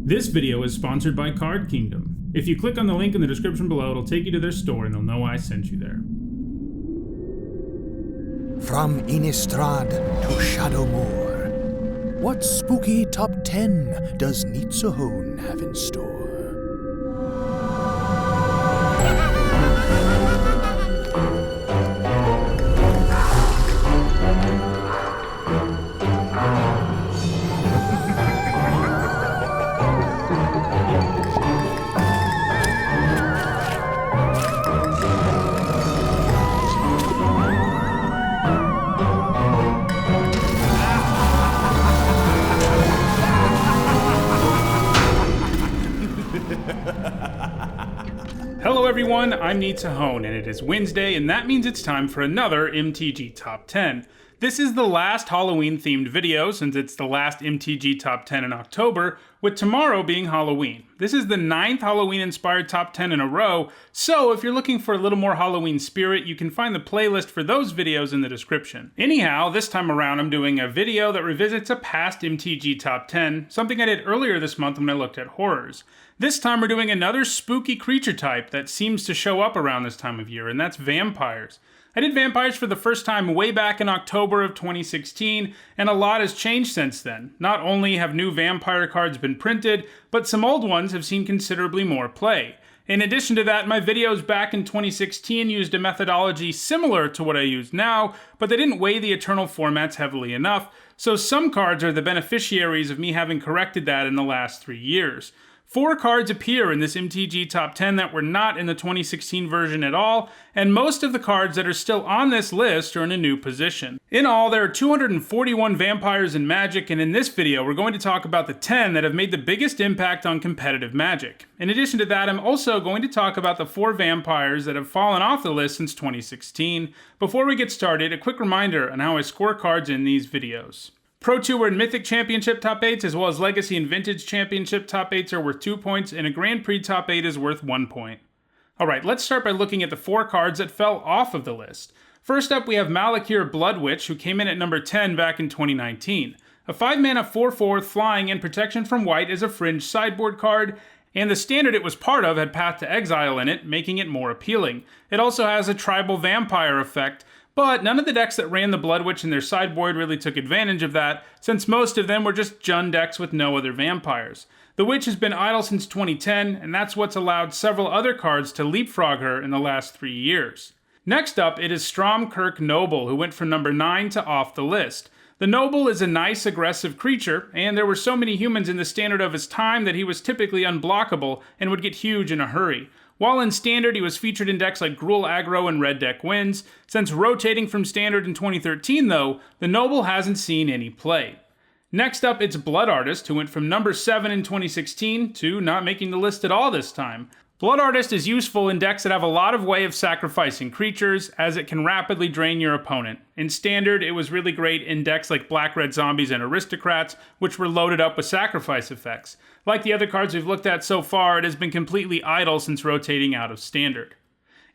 This video is sponsored by Card Kingdom. If you click on the link in the description below, it'll take you to their store and they'll know I sent you there. From Innistrad to Shadowmoor, what spooky top 10 does Nitsuhone have in store? Hello everyone, I'm Nitsuhone, and it is Wednesday, and that means it's time for another MTG Top 10. This is the last Halloween-themed video, since it's the last MTG Top 10 in October, with tomorrow being Halloween. This is the 9th Halloween-inspired Top 10 in a row, so if you're looking for a little more Halloween spirit, you can find the playlist for those videos in the description. Anyhow, this time around I'm doing a video that revisits a past MTG Top 10, something I did earlier this month when I looked at horrors. This time we're doing another spooky creature type that seems to show up around this time of year, and that's vampires. I did vampires for the first time way back in October of 2016, and a lot has changed since then. Not only have new vampire cards been printed, but some old ones have seen considerably more play. In addition to that, my videos back in 2016 used a methodology similar to what I use now, but they didn't weigh the Eternal formats heavily enough, so some cards are the beneficiaries of me having corrected that in the last 3 years. 4 cards appear in this MTG Top 10 that were not in the 2016 version at all, and most of the cards that are still on this list are in a new position. In all, there are 241 vampires in Magic, and in this video we're going to talk about the 10 that have made the biggest impact on competitive Magic. In addition to that, I'm also going to talk about the 4 vampires that have fallen off the list since 2016. Before we get started, a quick reminder on how I score cards in these videos. Pro Tour and Mythic Championship top 8s, as well as Legacy and Vintage Championship top 8s are worth 2 points, and a Grand Prix top 8 is worth 1 point. Alright, let's start by looking at the 4 cards that fell off of the list. First up, we have Malakir Blood Witch, who came in at number 10 back in 2019. A 5-mana 4/4 flying and protection from white is a fringe sideboard card, and the standard it was part of had Path to Exile in it, making it more appealing. It also has a tribal vampire effect, but none of the decks that ran the Blood Witch in their sideboard really took advantage of that, since most of them were just Jund decks with no other vampires. The Witch has been idle since 2010, and that's what's allowed several other cards to leapfrog her in the last 3 years. Next up, it is Stromkirk Noble, who went from number 9 to off the list. The Noble is a nice, aggressive creature, and there were so many humans in the standard of his time that he was typically unblockable and would get huge in a hurry. While in Standard, he was featured in decks like Gruul Aggro and Red Deck Wins. Since rotating from Standard in 2013, though, the Noble hasn't seen any play. Next up, it's Blood Artist, who went from number 7 in 2016 to not making the list at all this time. Blood Artist is useful in decks that have a lot of way of sacrificing creatures, as it can rapidly drain your opponent. In Standard, it was really great in decks like Black-Red Zombies and Aristocrats, which were loaded up with sacrifice effects. Like the other cards we've looked at so far, it has been completely idle since rotating out of Standard.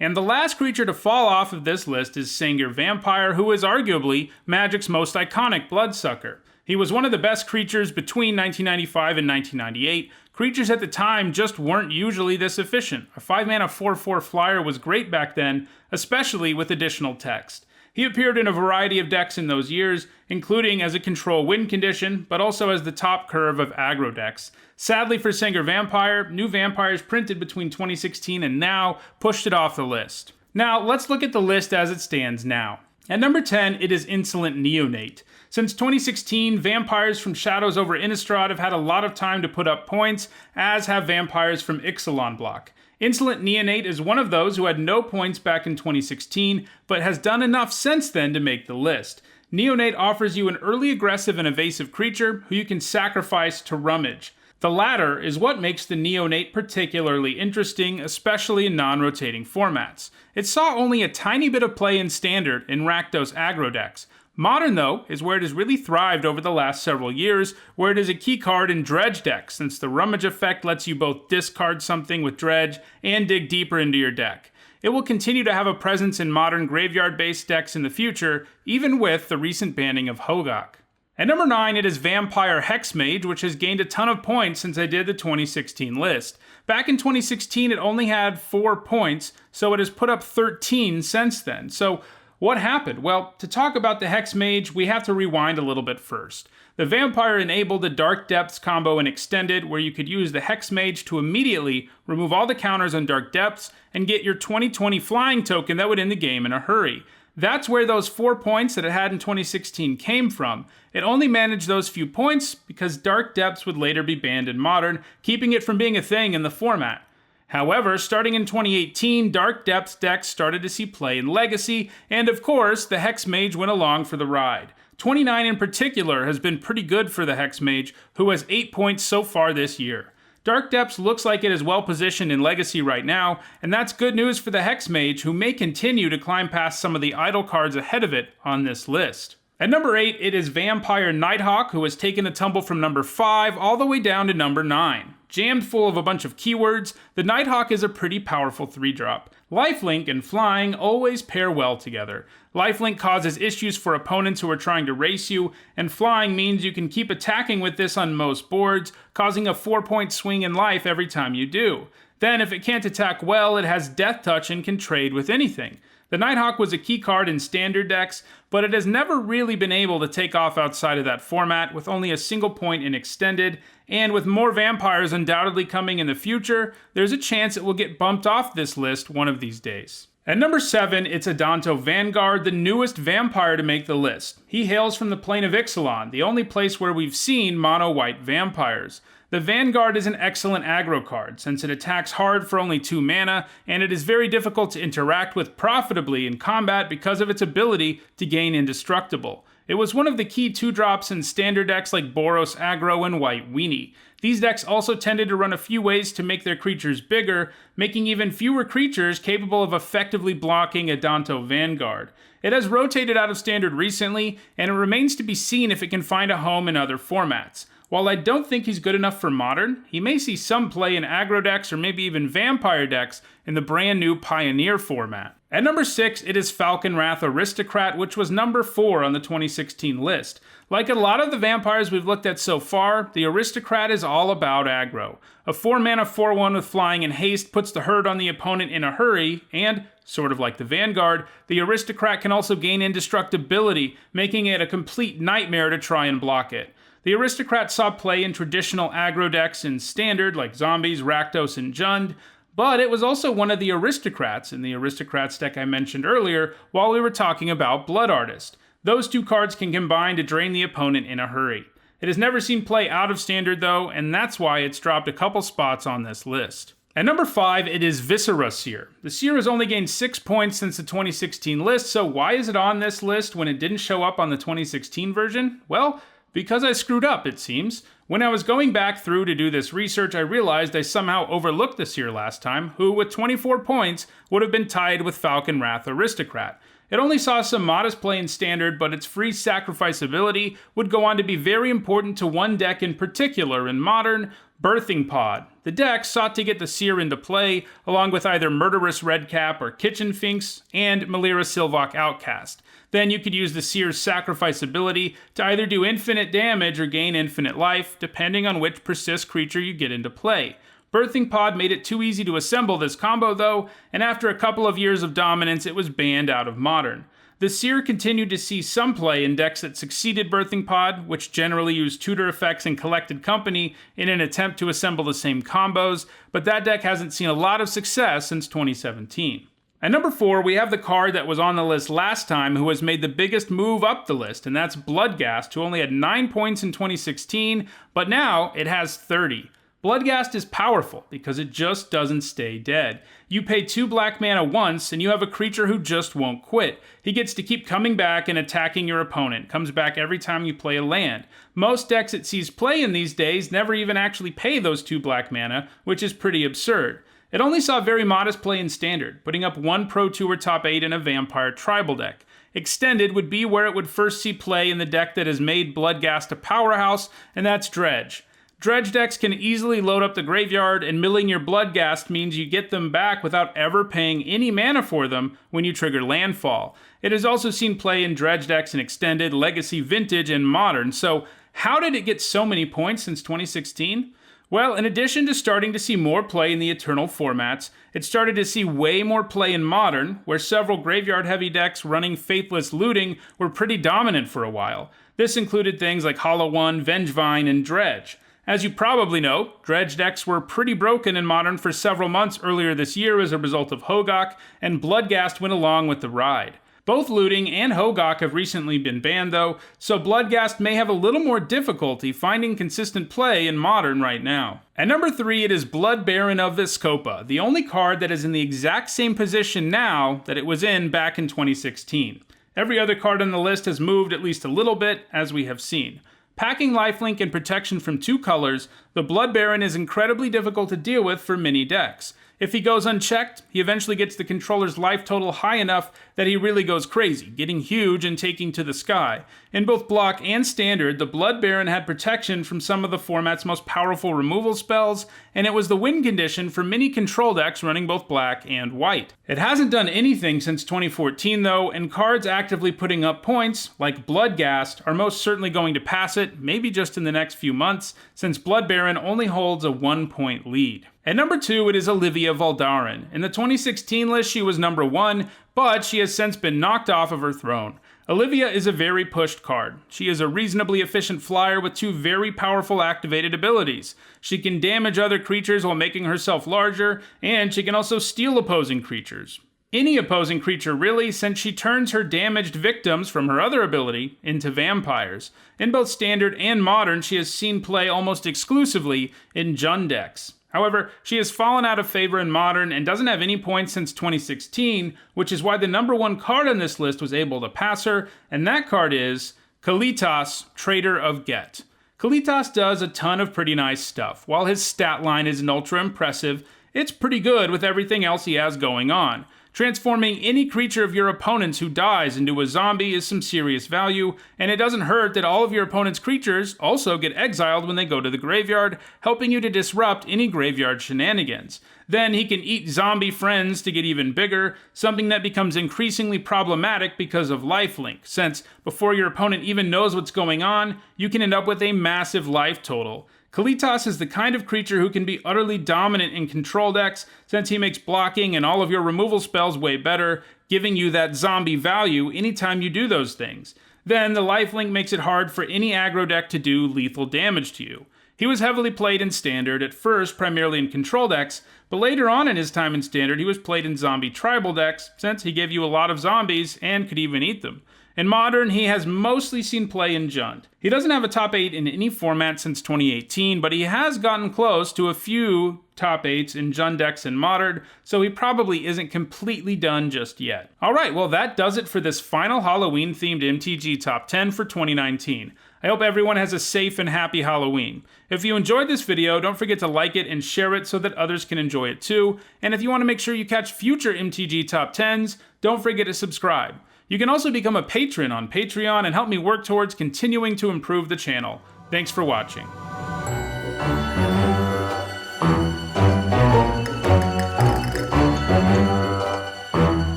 And the last creature to fall off of this list is Sengir Vampire, who is arguably Magic's most iconic bloodsucker. He was one of the best creatures between 1995 and 1998. Creatures at the time just weren't usually this efficient. A 5-mana 4/4 flyer was great back then, especially with additional text. He appeared in a variety of decks in those years, including as a control win condition, but also as the top curve of aggro decks. Sadly for Sengir Vampire, new vampires printed between 2016 and now pushed it off the list. Now, let's look at the list as it stands now. At number 10, it is Insolent Neonate. Since 2016, vampires from Shadows over Innistrad have had a lot of time to put up points, as have vampires from Ixalan block. Insolent Neonate is one of those who had no points back in 2016, but has done enough since then to make the list. Neonate offers you an early aggressive and evasive creature who you can sacrifice to Rummage. The latter is what makes the Neonate particularly interesting, especially in non-rotating formats. It saw only a tiny bit of play in Standard in Rakdos aggro decks. Modern, though, is where it has really thrived over the last several years, where it is a key card in Dredge decks, since the Rummage effect lets you both discard something with Dredge and dig deeper into your deck. It will continue to have a presence in modern graveyard-based decks in the future, even with the recent banning of Hogak. At number 9, it is Vampire Hex Mage, which has gained a ton of points since I did the 2016 list. Back in 2016, it only had 4 points, so it has put up 13 since then. So what happened? Well, to talk about the Hex Mage, we have to rewind a little bit first. The Vampire enabled the Dark Depths combo in Extended, where you could use the Hex Mage to immediately remove all the counters on Dark Depths and get your 2020 flying token that would end the game in a hurry. That's where those 4 points that it had in 2016 came from. It only managed those few points because Dark Depths would later be banned in Modern, keeping it from being a thing in the format. However, starting in 2018, Dark Depths decks started to see play in Legacy, and of course, the Hex Mage went along for the ride. 29 in particular has been pretty good for the Hex Mage, who has 8 points so far this year. Dark Depths looks like it is well positioned in Legacy right now, and that's good news for the Hex Mage, who may continue to climb past some of the idle cards ahead of it on this list. At number 8, it is Vampire Nighthawk, who has taken a tumble from number 5 all the way down to number 9. Jammed full of a bunch of keywords, the Nighthawk is a pretty powerful 3-drop. Lifelink and flying always pair well together. Lifelink causes issues for opponents who are trying to race you, and flying means you can keep attacking with this on most boards, causing a 4-point swing in life every time you do. Then, if it can't attack well, it has Death Touch and can trade with anything. The Nighthawk was a key card in standard decks, but it has never really been able to take off outside of that format, with only a single point in Extended, and with more vampires undoubtedly coming in the future, there's a chance it will get bumped off this list one of these days. At number 7, it's a Dante Vanguard, the newest vampire to make the list. He hails from the plane of Ixalan, the only place where we've seen mono-white vampires. The Vanguard is an excellent aggro card, since it attacks hard for only 2 mana, and it is very difficult to interact with profitably in combat because of its ability to gain Indestructible. It was one of the key 2-drops in standard decks like Boros Aggro and White Weenie. These decks also tended to run a few ways to make their creatures bigger, making even fewer creatures capable of effectively blocking a Dante Vanguard. It has rotated out of standard recently, and it remains to be seen if it can find a home in other formats. While I don't think he's good enough for Modern, he may see some play in aggro decks or maybe even vampire decks in the brand new Pioneer format. At number 6, it is Falcon Wrath Aristocrat, which was number 4 on the 2016 list. Like a lot of the vampires we've looked at so far, the Aristocrat is all about aggro. A 4-mana 4/1 with flying and haste puts the hurt on the opponent in a hurry, and, sort of like the Vanguard, the Aristocrat can also gain indestructibility, making it a complete nightmare to try and block it. The Aristocrat saw play in traditional aggro decks in Standard, like Zombies, Rakdos, and Jund, but it was also one of the Aristocrats in the Aristocrats deck I mentioned earlier while we were talking about Blood Artist. Those 2 cards can combine to drain the opponent in a hurry. It has never seen play out of Standard though, and that's why it's dropped a couple spots on this list. At number 5, it is Viscera Seer. The Seer has only gained 6 points since the 2016 list, so why is it on this list when it didn't show up on the 2016 version? Well, because I screwed up, it seems. When I was going back through to do this research, I realized I somehow overlooked the Seer last time, who, with 24 points, would have been tied with Falcon Wrath Aristocrat. It only saw some modest play in Standard, but its free sacrifice ability would go on to be very important to one deck in particular in Modern, Birthing Pod. The deck sought to get the Seer into play, along with either Murderous Redcap or Kitchen Finks, and Melira Silvok Outcast. Then you could use the Seer's sacrifice ability to either do infinite damage or gain infinite life, depending on which persist creature you get into play. Birthing Pod made it too easy to assemble this combo though, and after a couple of years of dominance it was banned out of Modern. The Seer continued to see some play in decks that succeeded Birthing Pod, which generally used tutor effects and Collected Company in an attempt to assemble the same combos, but that deck hasn't seen a lot of success since 2017. At number 4, we have the card that was on the list last time who has made the biggest move up the list, and that's Bloodgas, who only had 9 points in 2016, but now it has 30. Bloodgas is powerful because it just doesn't stay dead. You pay 2 black mana once, and you have a creature who just won't quit. He gets to keep coming back and attacking your opponent, comes back every time you play a land. Most decks it sees play in these days never even actually pay those 2 black mana, which is pretty absurd. It only saw very modest play in Standard, putting up 1 Pro Tour top 8 in a Vampire Tribal deck. Extended would be where it would first see play in the deck that has made Bloodgas a powerhouse, and that's Dredge. Dredge decks can easily load up the graveyard, and milling your Bloodgas means you get them back without ever paying any mana for them when you trigger landfall. It has also seen play in Dredge decks in Extended, Legacy, Vintage, and Modern, so how did it get so many points since 2016? Well, in addition to starting to see more play in the Eternal formats, it started to see way more play in Modern, where several graveyard-heavy decks running Faithless Looting were pretty dominant for a while. This included things like Hollow One, Vengevine, and Dredge. As you probably know, Dredge decks were pretty broken in Modern for several months earlier this year as a result of Hogak, and Bloodgas went along with the ride. Both Looting and Hogak have recently been banned though, so Bloodgas may have a little more difficulty finding consistent play in Modern right now. At number 3, it is Blood Baron of Vizkopa, the only card that is in the exact same position now that it was in back in 2016. Every other card on the list has moved at least a little bit, as we have seen. Packing lifelink and protection from 2 colors, the Blood Baron is incredibly difficult to deal with for many decks. If he goes unchecked, he eventually gets the controller's life total high enough that he really goes crazy, getting huge and taking to the sky. In both Block and Standard, the Blood Baron had protection from some of the format's most powerful removal spells, and it was the win condition for many control decks running both black and white. It hasn't done anything since 2014 though, and cards actively putting up points, like Bloodgas, are most certainly going to pass it, maybe just in the next few months, since Blood Baron only holds a 1-point lead. At number 2, it is Olivia Valdarin. In the 2016 list, she was number 1, but she has since been knocked off of her throne. Olivia is a very pushed card. She is a reasonably efficient flyer with 2 very powerful activated abilities. She can damage other creatures while making herself larger, and she can also steal opposing creatures. Any opposing creature really, since she turns her damaged victims from her other ability into vampires. In both Standard and Modern, she has seen play almost exclusively in Jund decks. However, she has fallen out of favor in Modern and doesn't have any points since 2016, which is why the number 1 card on this list was able to pass her, and that card is Colitas, Trader of Get. Colitas does a ton of pretty nice stuff. While his stat line isn't ultra impressive, it's pretty good with everything else he has going on. Transforming any creature of your opponent's who dies into a zombie is some serious value, and it doesn't hurt that all of your opponent's creatures also get exiled when they go to the graveyard, helping you to disrupt any graveyard shenanigans. Then he can eat zombie friends to get even bigger, something that becomes increasingly problematic because of lifelink, since before your opponent even knows what's going on, you can end up with a massive life total. Colitas is the kind of creature who can be utterly dominant in control decks, since he makes blocking and all of your removal spells way better, giving you that zombie value anytime you do those things. Then the lifelink makes it hard for any aggro deck to do lethal damage to you. He was heavily played in Standard, at first primarily in control decks, but later on in his time in Standard he was played in zombie tribal decks, since he gave you a lot of zombies and could even eat them. In Modern, he has mostly seen play in Jund. He doesn't have a top 8 in any format since 2018, but he has gotten close to a few top 8s in Jund decks in Modern, so he probably isn't completely done just yet. Alright, well that does it for this final Halloween-themed MTG Top 10 for 2019. I hope everyone has a safe and happy Halloween. If you enjoyed this video, don't forget to like it and share it so that others can enjoy it too. And if you want to make sure you catch future MTG Top 10s, don't forget to subscribe. You can also become a patron on Patreon and help me work towards continuing to improve the channel. Thanks for watching.